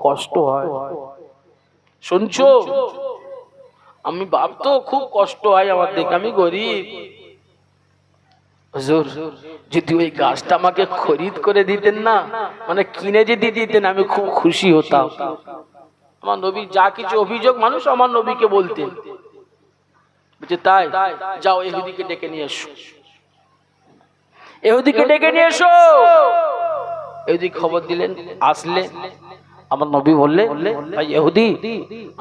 কষ্ট হয়। শুনছো, আমি ভাবতো খুব কষ্ট হয় আমার দেখে, আমি গরিব। হুজুর যদি ওই গাছটা আমাকে খরিদ করে দিতেন না, মানে কিনে যদি দিতেন, আমি খুব খুশি হতাম। আমার নবী যা কিছু অভিযোগ মানুষ আমার নবীকে বলতেন। বুঝছে তাই, যাও ইহুদিকে ডেকে নিয়ে এসো, ইহুদিকে ডেকে নিয়ে এসো। ইহুদি খবর দিলেন, আসলে আমার নবী বললেন, ভাই ইহুদি,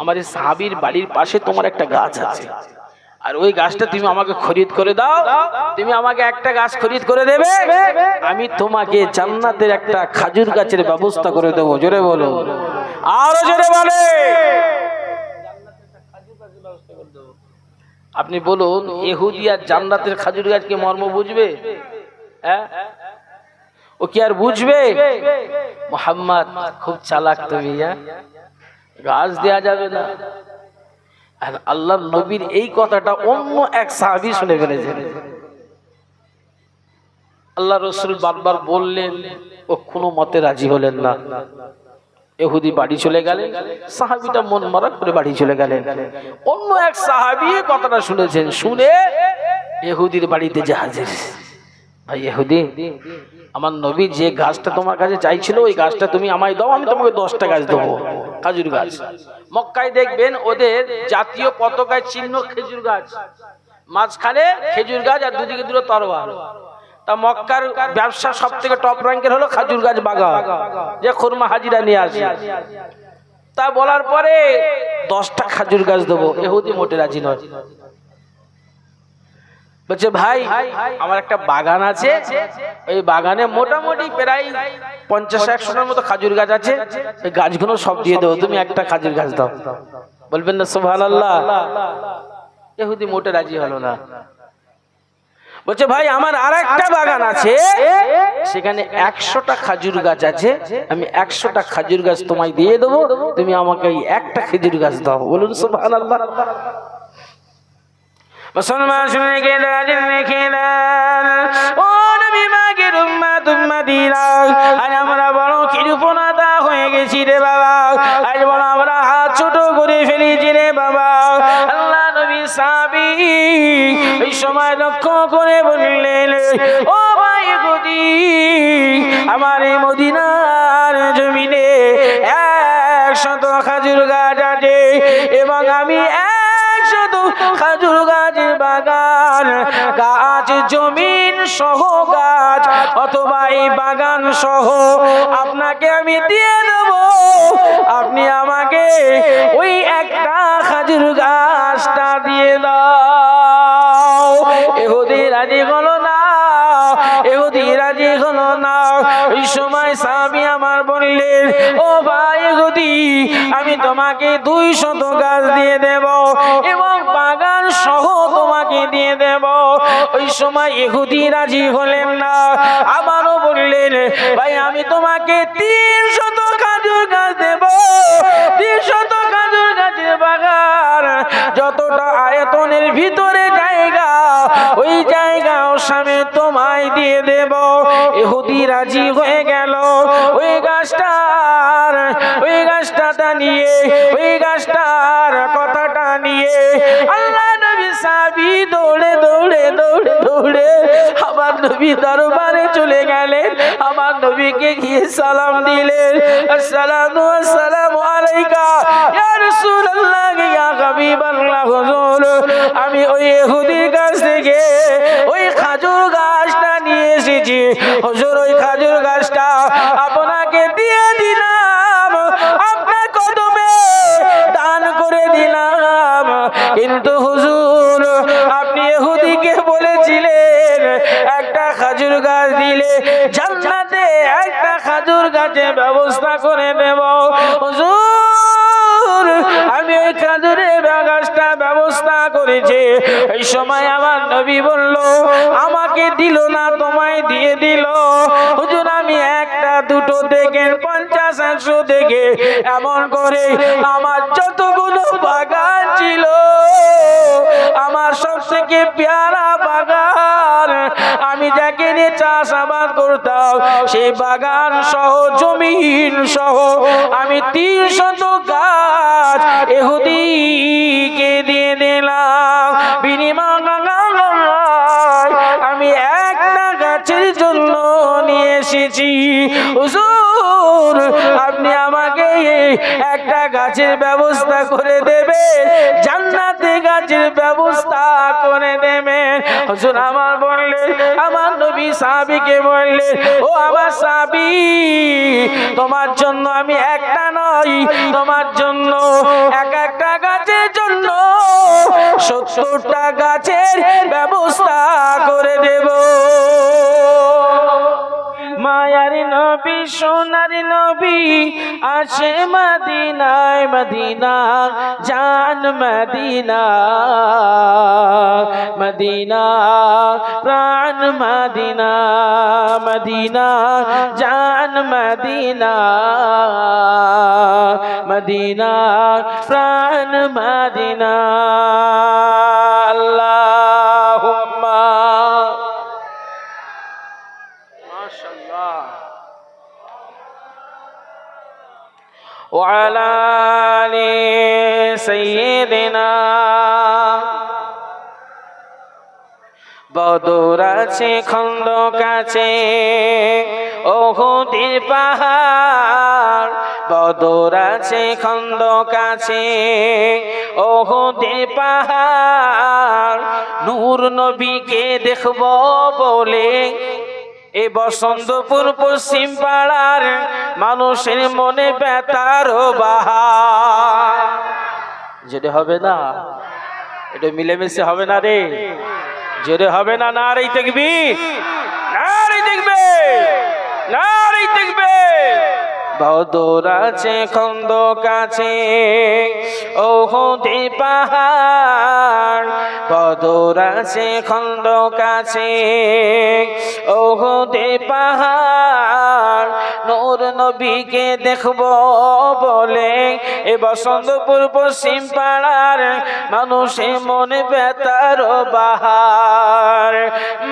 আমার এই সাহাবীর বাড়ির পাশে তোমার একটা গাছ আছে, আর ওই গাছটা তুমি আমাকে খরিদ করে দাও। তুমি আমাকে একটা গাছ খরিদ করে দেবে, আমি তোমাকে জান্নাতের একটা খাজুর গাছের ব্যবস্থা করে দেবো। জোরে বলো, আরো জোরে বলে। আপনি বলুন, ইহুদি আর জান্নাতের খাজুর গাছ কি মর্ম বুঝবে? হ্যাঁ, ও কি আর বুঝবে? মুহাম্মদ খুব চালাক তুমি, গাছ দেয়া যাবে না। আর আল্লাহর নবীর এই কথাটা অন্য এক সাহাবী শুনে ফেলেছেন। আল্লাহ রাসূল বারবার বললেন, ও কোনো মতে রাজি হলেন না। ইহুদি বাড়ি চলে গেলেন, সাহাবীটা মন মারা করে বাড়ি চলে গেলেন। অন্য এক সাহাবী কথাটা শুনেছেন, শুনে ইহুদির বাড়িতে যে হাজির। ভাই ইহুদি, আমার নবী যে গাছটা তোমার কাছে চাইছিল, ওই গাছটা তুমি আমায় দাও, আমি তোমাকে 10টা গাছ দেবো, খাজুর গাছ। মক্কায় দেখবেন ওদের জাতীয় পতাকায় চিহ্ন খেজুর গাছ, মাঝখানে খেজুর গাছ আর দুদিকে দুটো তরোয়াল। তা মক্কার ব্যবসা সব থেকে টপ র্যাঙ্কের হলো খাজুর গাছ বাগান, যে খুরমা হাজিরা নিয়ে আসে। তা বলার পরে 10টা খাজুর গাছ দেবো, ইহুদি মোটে রাজি নয়। বলছে ভাই আমার একটা বাগান আছে, ওই বাগানে মোটামুটি প্রায় 50-100টার মতো খাজুর গাছ আছে, ওই গাছগুলো সব দিয়ে দেবো, তুমি একটা খাজুর গাছ দাও। বলবেন না সুবহানাল্লাহ? ইহুদি মোটে রাজি হলো না। বলছে ভাই আমার আর একটা বাগান আছে, সেখানে 100টা খাজুর গাছ আছে, আমি 100টা খাজুর গাছ তোমায় দিয়ে দেবো, তুমি আমাকে একটা খেজুর গাছ দাও। বলুন সুবহানাল্লাহ। মুসলমান শুনে গেলেন, ও নবী পাকের উম্মত উম্মতিরা, আজ আমরা বড় কৃপণতা হয়ে গেছি রে বাবা, আজ বড় আমরা হাত ছোট করে ফেলেছি রে বাবা। আল্লাহ নবী সাহাবী এই সময় লক্ষ্য করে বললেন, ও ভাই ইহুদি, আমার এই মদিনার জমিনে 100 খাজুর গাছ আছে, এবং আমি 100 খাজুর গাছের বাগান, গাছ জমিন সহ গাছ অথবা এই বাগান সহ আপনাকে আমি দিয়ে দেব, আপনি আমাকে ওই একটা খাজুর গাছটা দিয়ে দাও। ইহুদি রাজি হলো না, ইহুদি রাজি হলো না। এই সময় সাহাবী আমার বললেন, ও ভাই ইহুদি, আমি তোমাকে 200 গাছ দিয়ে দেব এবং বাগান সহ তোমাকে দিয়ে দেব। ওই সময় ইহুদি রাজি হলেন না, আবারও বললেন, ভাই আমি তোমাকে 300 খাজুর গাছ দেব, 300 খাজুর গাছের বাগান, যতটা আয়তনের ভিতরে জায়গা, ওই জায়গাও স্বামী তোমায় দিয়ে দেব। ইহুদি রাজি হয়ে গেল। ওই গাছটা নিয়ে, ওই গাছটার কথাটা নিয়ে আল্লাহ নবী সাহাবী দৌড়ে দৌড়ে দৌড়ে দৌড়ে আমার নবী দরবারে চলে গেলেন। আমার নবীকে গিয়ে সালাম দিলেন, আসসালামু আলাইকা ইয়া রাসূলুল্লাহ, ইয়া হাবিবাল্লাহ। হুজুর, আমি ওই ইহুদির কাছ থেকে ওই খাজুর গাছটা নিয়ে এসেছি। হুজুর, ওই খাজুর গাছটা আপনাকে দিয়ে দিলাম, আপনার কদমে দান করে দিলাম, কিন্তু হুজুর আপনি ইহুদিকে বলেছিলেন একটা খাজুর গাছ দিলে জান্নাতে একটা খাজুর গাছের ব্যবস্থা করে দেব। হুজুর, আমি ওই খাজুরের গাছটা ব্যবস্থা করেছি। এই সময় আমার নবী বলল, আমাকে দিল না, তোমায় দিয়ে দিল। হুজুর, আমি একটা দুটো থেকে 50-100 থেকে এমন করে আমার যতগুলো বাগান ছিল, আমার সব থেকে পেয়ারা বাগান, আমি যাকে নিয়ে চাষাবাদ করে করতাম, সেই বাগান সহ জমিন সহ আমি 300 গাছ ইহুদিকে দিয়ে দিলাম। বিনিময় আমি একটা গাছের জন্য নিয়ে এসেছি। হুজুর, আপনি আমাকে একটা গাছের ব্যবস্থা করে দেবে, জান্নাতে গাছের ব্যবস্থা করে দেবেন। হুজুর আমার বললেন, আমার নবী সাহাবীকে বললেন, ও আমার সাহাবী, তোমার জন্য আমি একটা নয়, তোমার জন্য একটা গাছের জন্য 70টা গাছের ব্যবস্থা করে দেব। মায়ার নবী সোনার নবী আসে মদিনায়, মদিনা জান মদিনা, মদিনা প্রাণ মদিনা, মদিনা জান মদিনা, মদিনা প্রাণ মদিনা। আল্লাহুম্মা মাশাআল্লাহ ওয়া আলা আলি সাইয়্যিদিনা। বদর আছে, খন্দক আছে, উহুদের পাহাড়। বদর আছে, খন্দক আছে, উহুদের পাহাড়। নূর নবীকে দেখব বলে এই বসন্তপুর পশ্চিম পাড়ার মানুষের মনে ব্যথার বাহার। যেটা হবে না, এটা মিলেমিশে হবে না রে, জোরে হবে না। নারী তাকবীর, নারী তাকবীর, নারী তাকবীর। বদর আছে, খন্দক আছে, উহুদের পাহাড়। বদর আছে, খন্দক আছে, উহুদের পাহাড়। নূর নবীকে দেখব বলে এ বসন্তপুর পশ্চিম পাড়ার মানুষের মনে ব্যথার বাহার।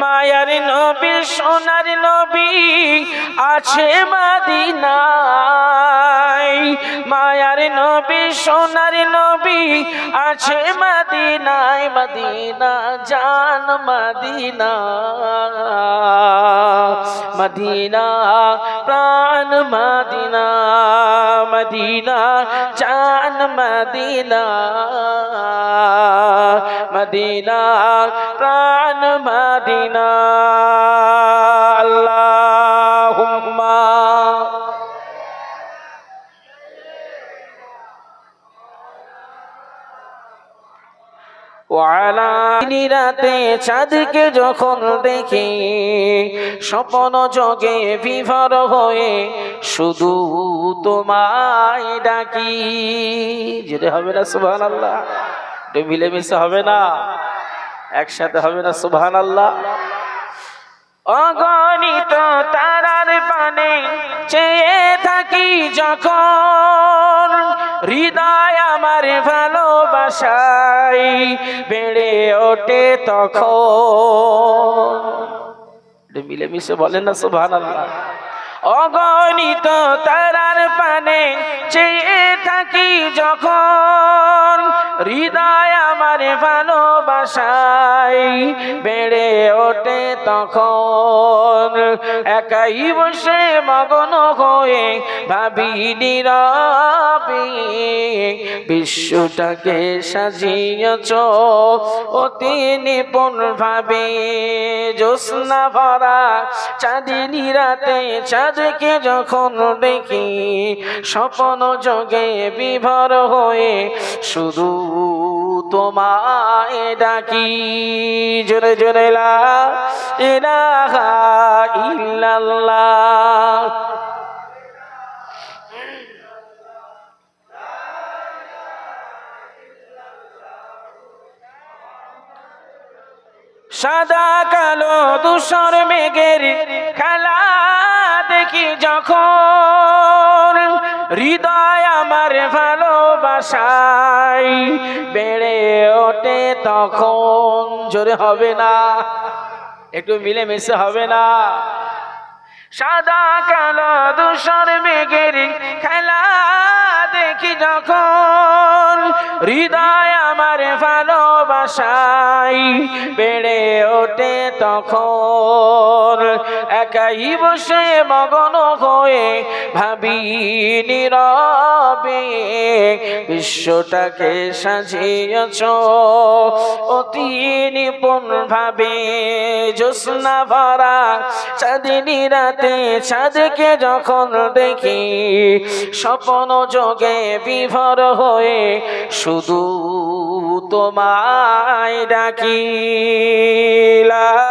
মায়ার নবী সোনার নবী আছে মদিনায়, মায়ার নবী সোনার নবী আছে মদিনায়, মদিনা জান মদিনা, মদিনা প্রাণ মদিনা, মদিনা জান মদিনা, মদিনা প্রাণ মদিনা। আল্লাহুম্মা রাতে চাঁদকে যখন দেখি স্বপ্ন জগে বিভোর হয়ে শুধু তোমায় ডাকি। যেটা হবে না সুবহানাল্লাহ, এটা মিলেমিশে হবে না, একসাথে হবে না সুবহানাল্লাহ। অগণিত তারার পানে চেয়ে থাকি যখন, হৃদয় আমার ভালোবাসায় বেড়ে ওঠে তখন। মিলেমিশে বলেন না সুবহানাল্লাহ। অগণিত তারার পানে চেয়ে থাকি যখন, হৃদয় আমার ভালোবাসায় বেড়ে ওঠে তখন। একাই বসে মগ্ন হয়ে ভাবি নীরবে, বিশ্বটাকে সাজিয়েছ অতি নিপুণ ভাবে। জ্যোৎস্না ভরা চাঁদিনী রাতে চাঁদকে যখন দেখি স্বপ্ন জগে বিভোর হয়ে শুধু তোমায় ডাকি। জোরে জোরে লা ইলাহা ইল্লাল্লাহ। সাদা কালো ধূসর মেঘের খেলা দেখি যখন, হৃদয় আমার ভালোবাসায় বেড়ে ওঠে তখন। জোরে হবে না, একটু মিলেমিশে হবে না। সাদা কালো ধূসর মেঘের খেলা দেখি যখন, হৃদয় আমার ভালোবাসায় বেড়ে ওঠে তখন। একাই বসে মগন হয়ে ভাবি নীরবে, বিশ্বটাকে সাজিয়েছ অতি নিপুণ ভাবে। জ্যোৎস্না ভরা চাঁদিনী রাতে চাঁদকে যখন দেখি, স্বপ্ন যোগে বিভোর হয়ে শুধু তোমায় ডাকি।